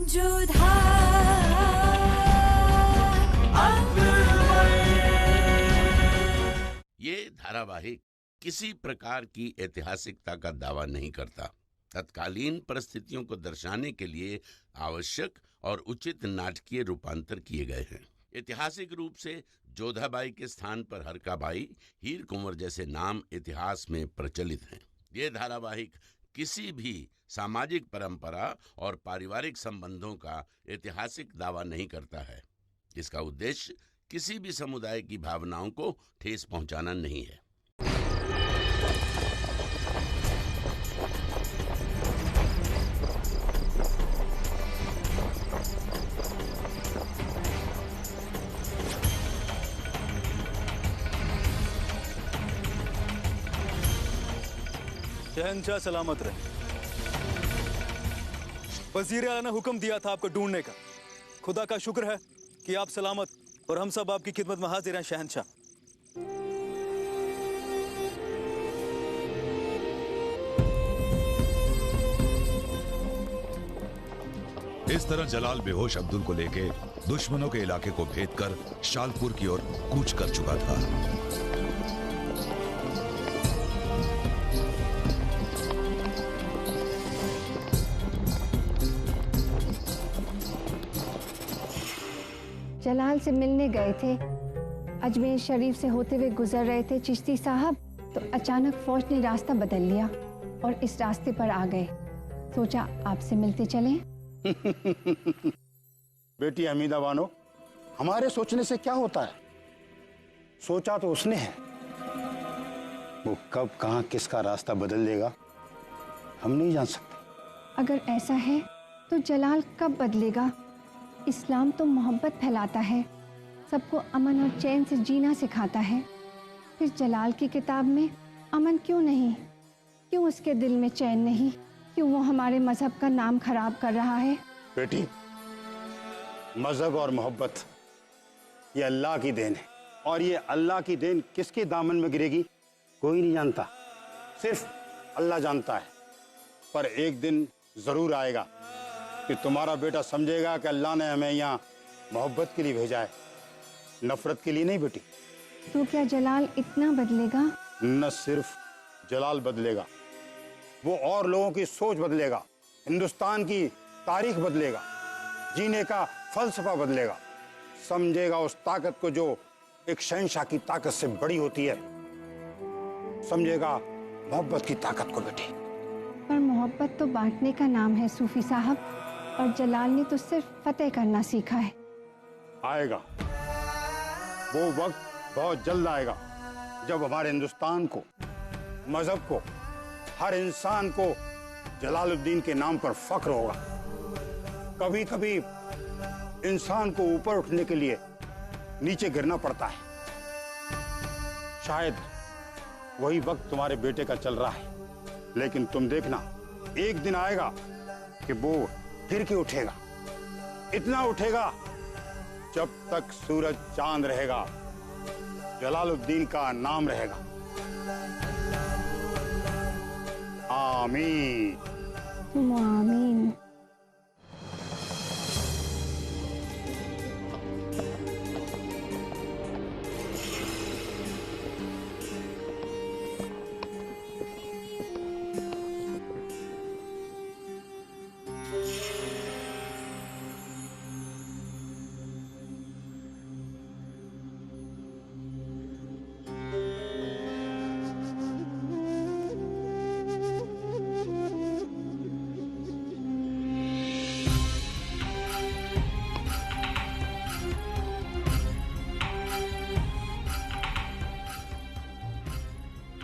जो ये धारावाहिक किसी प्रकार की ऐतिहासिकता का दावा नहीं करता। तत्कालीन परिस्थितियों को दर्शाने के लिए आवश्यक और उचित नाटकीय रूपांतर किए गए हैं। ऐतिहासिक रूप से जोधाबाई के स्थान पर हरकाबाई, हीर कुंवर जैसे नाम इतिहास में प्रचलित हैं। ये धारावाहिक किसी भी सामाजिक परंपरा और पारिवारिक संबंधों का ऐतिहासिक दावा नहीं करता है। इसका उद्देश्य किसी भी समुदाय की भावनाओं को ठेस पहुंचाना नहीं है। शहंशाह सलामत रहे। वजीर आला ने हुक्म दिया था आपको ढूंढने का। खुदा का शुक्र है कि आप सलामत और हम सब आपकी खिदमत में हाजिर हैं शहंशाह। इस तरह जलाल बेहोश अब्दुल को लेके दुश्मनों के इलाके को भेद कर शालपुर की ओर कूच कर चुका था। जलाल से मिलने गए थे। अजमेर शरीफ से होते हुए गुजर रहे थे चिश्ती साहब, तो अचानक फौज ने रास्ता बदल लिया और इस रास्ते पर आ गए। सोचा आपसे मिलते चलें। बेटी हमीदा बानो, हमारे सोचने से क्या होता है? सोचा तो उसने है। वो कब कहां किसका रास्ता बदल देगा हम नहीं जान सकते। अगर ऐसा है तो जलाल कब बदलेगा? इस्लाम तो मोहब्बत फैलाता है, सबको अमन और चैन से जीना सिखाता है। फिर जलाल की किताब में अमन क्यों नहीं? क्यों उसके दिल में चैन नहीं? क्यों वो हमारे मजहब का नाम खराब कर रहा है? बेटी, मजहब और मोहब्बत ये अल्लाह की देन है, और ये अल्लाह की देन किसके दामन में गिरेगी कोई नहीं जानता, सिर्फ अल्लाह जानता है। पर एक दिन जरूर आएगा कि तुम्हारा बेटा समझेगा कि अल्लाह ने हमें यहाँ मोहब्बत के लिए भेजा है, नफरत के लिए नहीं बेटी। तो क्या जलाल इतना बदलेगा? न सिर्फ जलाल बदलेगा, वो और लोगों की सोच बदलेगा, हिंदुस्तान की तारीख बदलेगा, जीने का फलसफा बदलेगा, समझेगा उस ताकत को जो एक शहंशाह की ताकत से बड़ी होती है, समझेगा मोहब्बत की ताकत को बेटी। पर मोहब्बत तो बांटने का नाम है सूफी साहब, और जलाल ने तो सिर्फ फतेह करना सीखा है। आएगा वो वक्त, बहुत जल्द आएगा जब हमारे हिंदुस्तान को, मजहब को, हर इंसान को जलालुद्दीन के नाम पर फख्र होगा। कभी कभी इंसान को ऊपर उठने के लिए नीचे गिरना पड़ता है। शायद वही वक्त तुम्हारे बेटे का चल रहा है, लेकिन तुम देखना एक दिन आएगा कि वो गिर के उठेगा, इतना उठेगा जब तक सूरज चांद रहेगा, जलालुद्दीन का नाम रहेगा। आमीन। आमीन।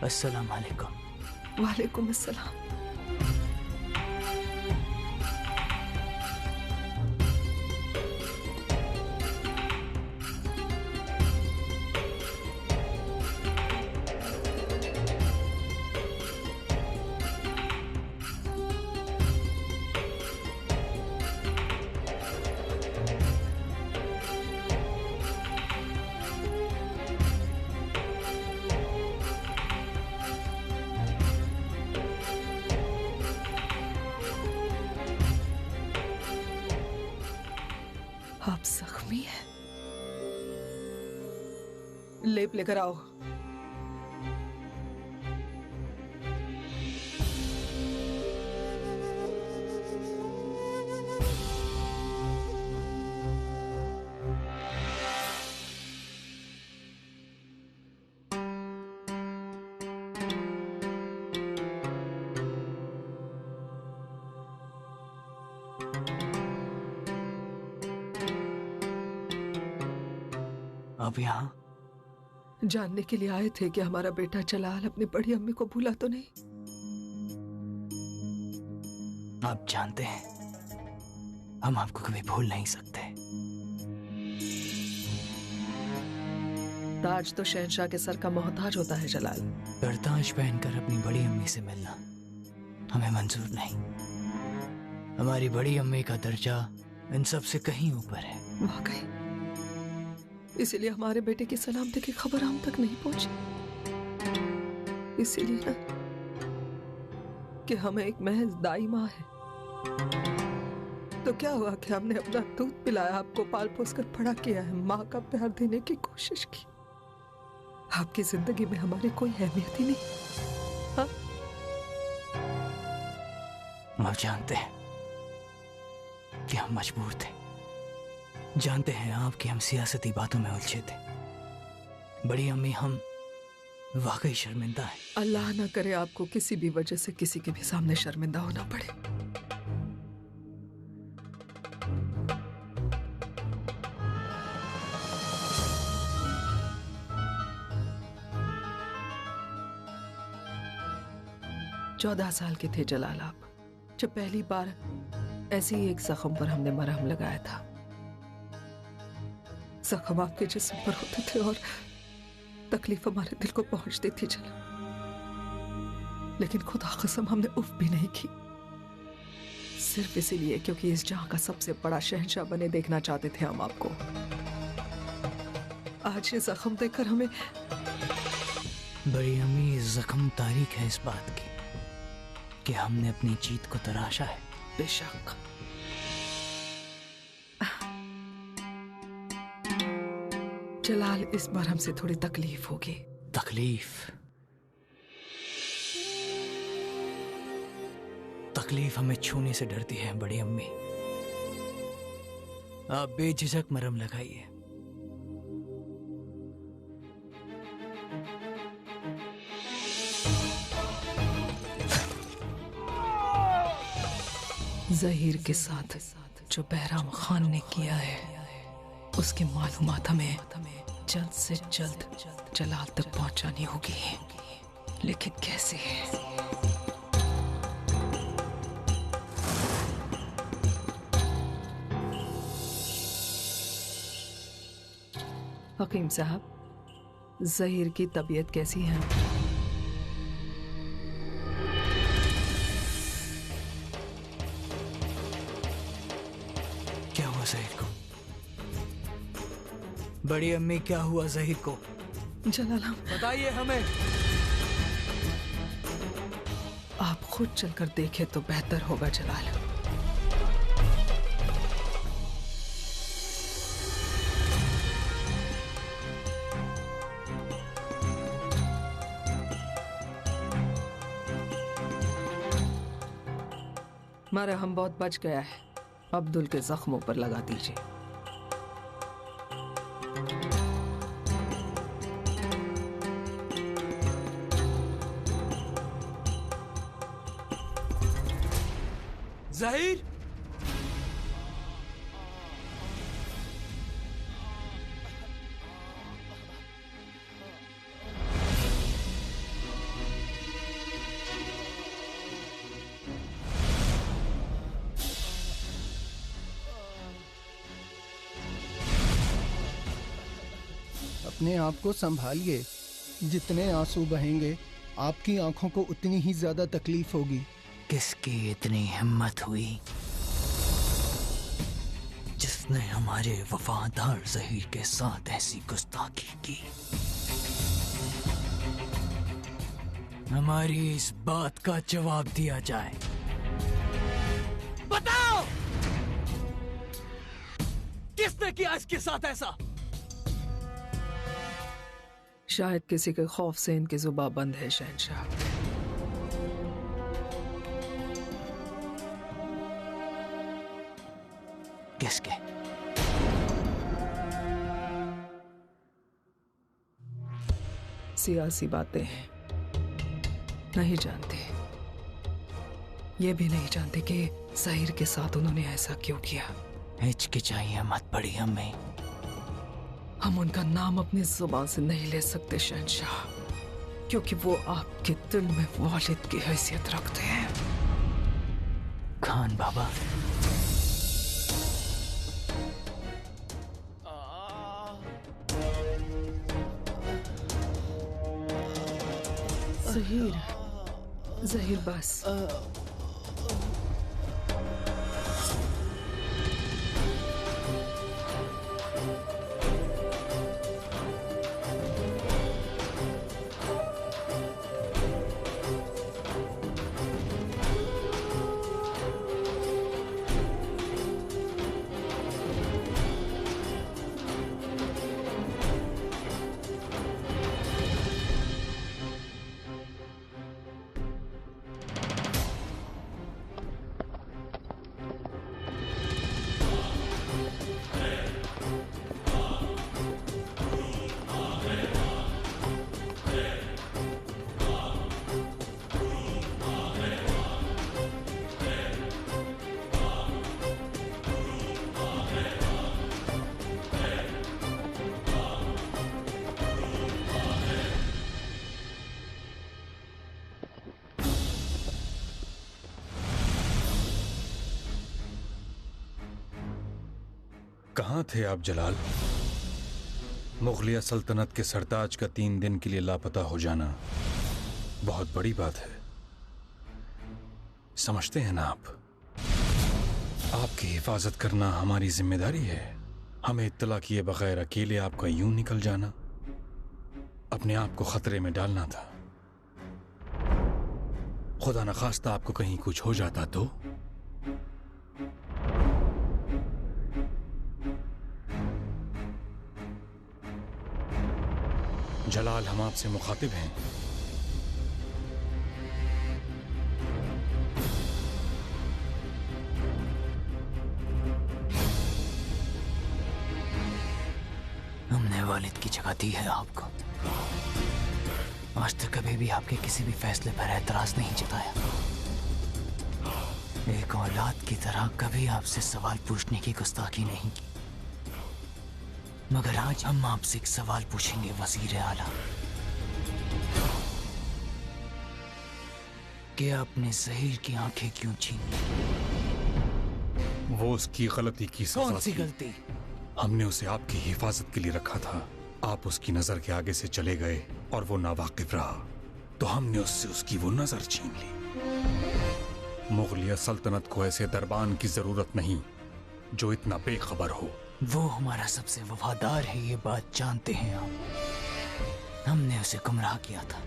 अस्सलाम वालेकुम। वालेकुम अस्सलाम। आप जख्मी हैं। लेप लेकर आओ। अब यहाँ जानने के लिए आए थे कि हमारा बेटा जलाल अपनी बड़ी अम्मी को भूला तो नहीं। आप जानते हैं हम आपको कभी भूल नहीं सकते। ताज तो शहंशाह के सर का मोहताज होता है जलाल। करताज पहनकर अपनी बड़ी अम्मी से मिलना हमें मंजूर नहीं। हमारी बड़ी अम्मी का दर्जा इन सब से कहीं ऊपर है। वाकई इसीलिए हमारे बेटे की सलामती की खबर हम तक नहीं पहुंची। इसीलिए ना कि हमें एक महज दाई माँ है। तो क्या हुआ कि हमने अपना दूध पिलाया, आपको पाल पोस कर बड़ा किया है, माँ का प्यार देने की कोशिश की। आपकी जिंदगी में हमारी कोई अहमियत ही नहीं। हाँ? आप जानते हैं कि हम मजबूर थे। जानते हैं आपकी हम सियासती बातों में उलझे थे। बड़ी अम्मी हम वाकई शर्मिंदा है। अल्लाह ना करे आपको किसी भी वजह से किसी के भी सामने शर्मिंदा होना पड़े। चौदह साल के थे जलाल आप, जब पहली बार ऐसे ही एक जख्म पर हमने मरहम लगाया था। जख्म आपके जिस्म पर होते थे और तकलीफ हमारे दिल को पहुंचती थी जलाल, लेकिन खुदा कसम हमने उफ भी नहीं की। सिर्फ इसीलिए क्योंकि इस जहां का सबसे बड़ा शहंशाह बने देखना चाहते थे हम आपको। आज ये जख्म देखकर हमें बड़ी अम्मी जख्म तारीख है इस बात की कि हमने अपनी जीत को तराशा है। बेशक जलाल, इस बार हमसे थोड़ी तकलीफ होगी। तकलीफ हमें छूने से डरती है बड़ी अम्मी। आप बेझिझक मरहम लगाइए। जहीर के साथ जो बहराम खान ने किया है उसकी मालूमात हमें जल्द से जल्द जलाल तक पहुंचानी होगी, लेकिन कैसे? हकीम साहब, जहीर की तबीयत कैसी है? क्या हुआ जहीर को? बड़ी अम्मी क्या हुआ जहीर को? जलाल, बताइए हमें। आप खुद चलकर देखें तो बेहतर होगा जलाल। मरहम बहुत बच गया है, अब्दुल के जख्मों पर लगा दीजिए। ज़हीर, अपने आप को संभालिए। जितने आंसू बहेंगे आपकी आंखों को उतनी ही ज्यादा तकलीफ होगी। किसकी इतनी हिम्मत हुई जिसने हमारे वफादार ज़हीर के साथ ऐसी गुस्ताखी की? हमारी इस बात का जवाब दिया जाए। बताओ, किसने किया इसके साथ ऐसा? शायद किसी के खौफ से इनकी जुबान बंद है शहंशाह। किसके? सियासी बातें हैं, नहीं जानते। ये भी नहीं जानते कि ज़हीर के साथ उन्होंने ऐसा क्यों किया। हिचकिचाइए मत बड़ी अम्मी। हम उनका नाम अपनी जुबान से नहीं ले सकते शहंशाह, क्योंकि वो आपके दिल में वालिद की हैसियत रखते हैं। खान बाबा, ज़हीर बस। कहाँ थे आप जलाल? मुगलिया सल्तनत के सरताज का 3 दिन के लिए लापता हो जाना बहुत बड़ी बात है, समझते हैं ना आप? आपकी हिफाजत करना हमारी जिम्मेदारी है। हमें इत्तला किए बगैर अकेले आपका यूं निकल जाना, अपने आप को खतरे में डालना था। खुदा न खास्ता आपको कहीं कुछ हो जाता तो? जलाल, हम आपसे मुखातिब हैं। हमने वालिद की जगह दी है आपको। आज तक कभी भी आपके किसी भी फैसले पर एतराज नहीं जताया। एक औलाद की तरह कभी आपसे सवाल पूछने की गुस्ताखी नहीं की। मगर आज हम आपसे एक सवाल पूछेंगे वजीर आला, कि आपने ज़हीर की आंखें क्यों छीन ली? वो उसकी गलती की सजा कौन सी थी। गलती? हमने उसे आपकी हिफाजत के लिए रखा था। आप उसकी नजर के आगे से चले गए और वो नावाकिफ रहा, तो हमने उससे उसकी वो नजर छीन ली। मुगलिया सल्तनत को ऐसे दरबान की जरूरत नहीं जो इतना बेखबर हो। वो हमारा सबसे वफादार है, ये बात जानते हैं आप। हमने उसे गुमराह किया था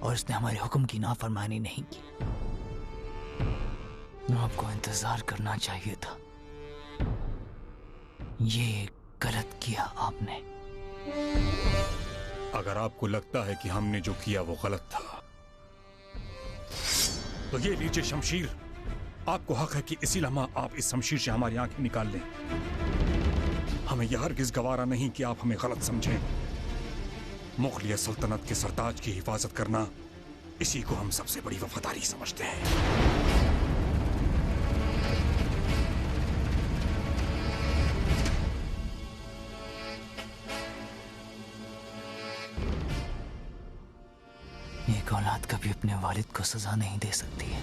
और उसने हमारे हुक्म की नाफरमानी नहीं की। आपको इंतजार करना चाहिए था। ये गलत किया आपने। अगर आपको लगता है कि हमने जो किया वो गलत था, तो ये लीजिए शमशीर। आपको हक है कि इसी लम्हा आप इस शमशीर से हमारी आंखें निकाल लें। हमें यह हरगिज़ गवारा नहीं कि आप हमें गलत समझें। मुगलिया सल्तनत के सरताज की हिफाजत करना, इसी को हम सबसे बड़ी वफादारी समझते हैं। एक औलाद कभी अपने वालिद को सजा नहीं दे सकती है,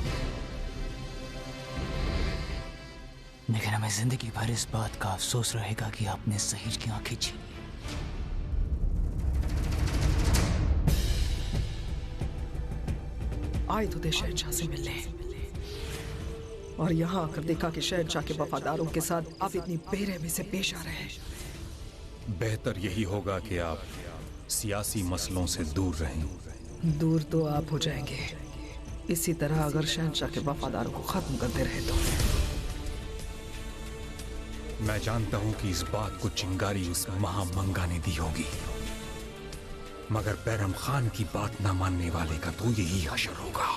लेकिन हमें जिंदगी भर इस बात का अफसोस रहेगा कि आपने ज़हीर की आंखें छीन ली। आए तो थे शहंशाह से मिलने, और यहाँ आकर देखा कि शहंशाह के वफादारों के साथ आप इतनी बेरहमी से पेश आ रहे हैं। बेहतर यही होगा कि आप सियासी मसलों से दूर रहें। दूर तो आप हो जाएंगे, इसी तरह अगर शहंशाह के वफादारों को खत्म करते रहे तो। मैं जानता हूं कि इस बात को चिंगारी उस महामंगा ने दी होगी, मगर बैरम खान की बात ना मानने वाले का तो यही हशर होगा।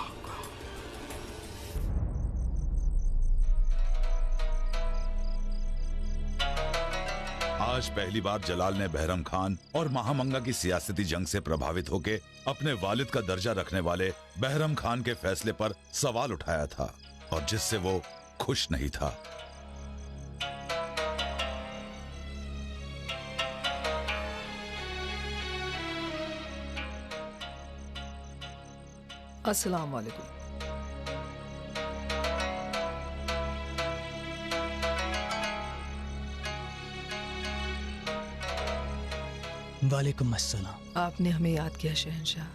आज पहली बार जलाल ने बहरम खान और महामंगा की सियासती जंग से प्रभावित होकर अपने वालिद का दर्जा रखने वाले बहरम खान के फैसले पर सवाल उठाया था और जिससे वो खुश नहीं था। अस्सलाम वालेकुम। वालेकुम अस्सलाम। आपने हमें याद किया शहंशाह।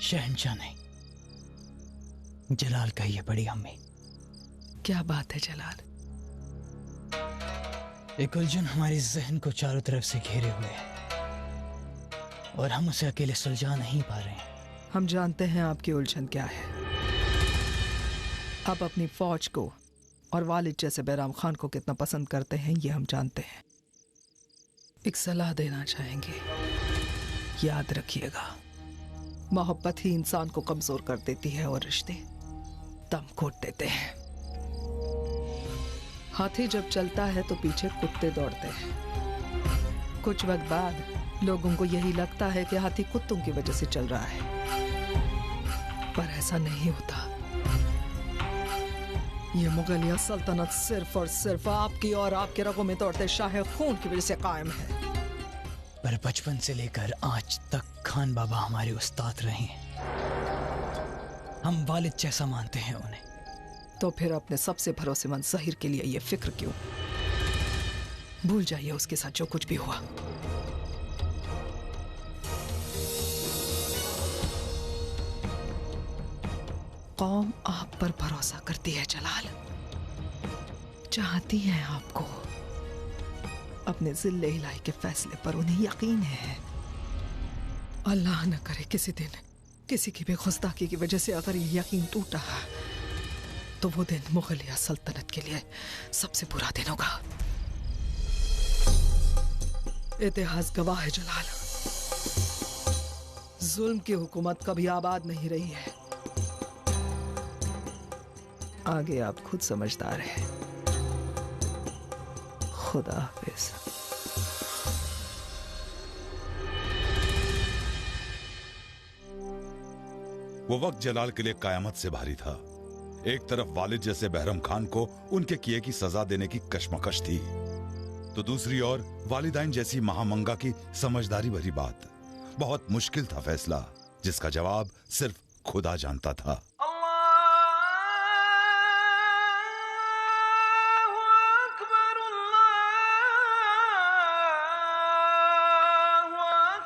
शहंशाह नहीं, जलाल कहिए बड़ी अम्मी। क्या बात है जलाल? एक उलझन हमारे जहन को चारों तरफ से घेरे हुए है और हम उसे अकेले सुलझा नहीं पा रहे हैं। हम जानते हैं आपकी उलझन क्या है। आप अपनी फौज को और वालिद जैसे बैराम खान को कितना पसंद करते हैं ये हम जानते हैं। एक सलाह देना चाहेंगे, याद रखिएगा, मोहब्बत ही इंसान को कमजोर कर देती है और रिश्ते दम घोट देते हैं। हाथी जब चलता है तो पीछे कुत्ते दौड़ते हैं। कुछ वक्त बाद लोगों को यही लगता है कि हाथी कुत्तों की वजह से चल रहा है, पर ऐसा नहीं होता। ये मुगलिया सल्तनत सिर्फ और सिर्फ आपकी और आपके रगों में दौड़ते शाह खून की वजह से कायम है। पर बचपन से लेकर आज तक खान बाबा हमारे उस्ताद रहे हैं। हम वालिद जैसा मानते हैं उन्हें। तो फिर अपने सबसे भरोसेमंद ज़हीर के लिए ये फिक्र क्यों? भूल जाइए उसके साथ जो कुछ भी हुआ। कौम आप पर भरोसा करती है जलाल, चाहती है आपको। अपने जिल्ले इलाही के फैसले पर उन्हें यकीन है। अल्लाह न करे किसी दिन किसी की भी गुस्ताखी की वजह से अगर ये यकीन टूटा तो वो दिन मुगलिया सल्तनत के लिए सबसे बुरा दिन होगा। इतिहास गवाह है जलाल, जुल्म की हुकूमत कभी आबाद नहीं रही है। आगे आप खुद समझदार हैं। खुदा हाफिज। वो वक्त जलाल के लिए कयामत से भारी था। एक तरफ वालिद जैसे बहरम खान को उनके किए की सजा देने की कशमकश थी, तो दूसरी ओर वालिदाइन जैसी महामंगा की समझदारी भरी बात। बहुत मुश्किल था फैसला, जिसका जवाब सिर्फ खुदा जानता था।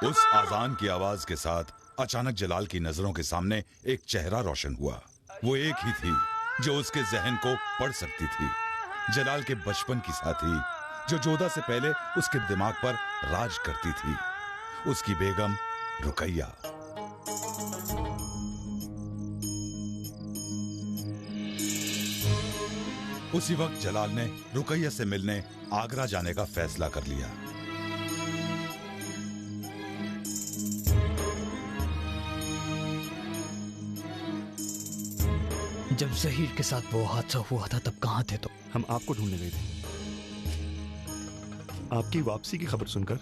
उस आजान की आवाज के साथ अचानक जलाल की नजरों के सामने एक चेहरा रोशन हुआ। वो एक ही थी जो उसके जहन को पढ़ सकती थी। जलाल के बचपन की साथी, जो जोधा से पहले उसके दिमाग पर राज करती थी, उसकी बेगम रुकैया। उसी वक्त जलाल ने रुकैया से मिलने आगरा जाने का फैसला कर लिया। जब ज़हीर के साथ वो हादसा हुआ था तब कहाँ थे? तो हम आपको ढूंढने गए थे। आपकी वापसी की खबर सुनकर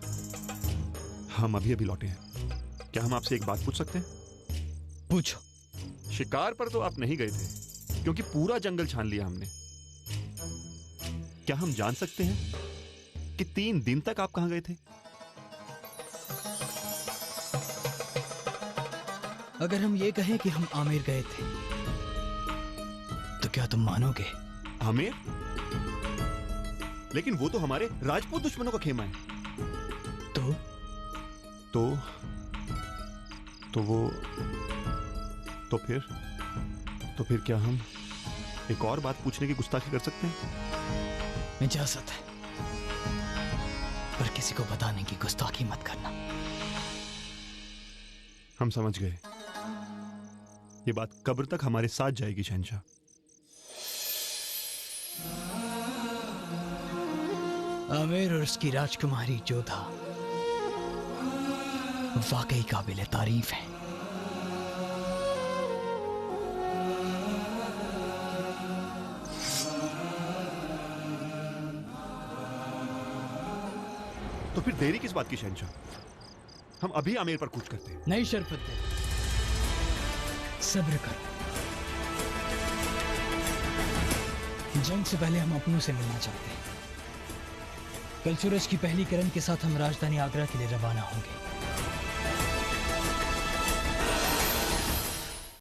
हम अभी अभी लौटे हैं। क्या हम आपसे एक बात पूछ सकते हैं? पूछो। शिकार पर तो आप नहीं गए थे, क्योंकि पूरा जंगल छान लिया हमने। क्या हम जान सकते हैं कि 3 दिन तक आप कहां गए थे? अगर हम ये कहें कि हम आमिर गए थे तो क्या तुम मानोगे? आमिर? लेकिन वो तो हमारे राजपूत दुश्मनों का खेमा है। तो फिर क्या हम एक और बात पूछने की गुस्ताखी कर सकते हैं? इजाजत है, पर किसी को बताने की गुस्ताखी मत करना। हम समझ गए। ये बात कब्र तक हमारे साथ जाएगी शहंशाह। आमिर और उसकी राजकुमारी जोधा वाकई काबिल तारीफ है। तो फिर देरी किस बात की शहंशाह? हम अभी आमिर पर कूच करते हैं। नहीं शरफुद्दीन, सब्र करो। जंग से पहले हम अपनों से मिलना चाहते हैं। कल सूरज की पहली किरण के साथ हम राजधानी आगरा के लिए रवाना होंगे।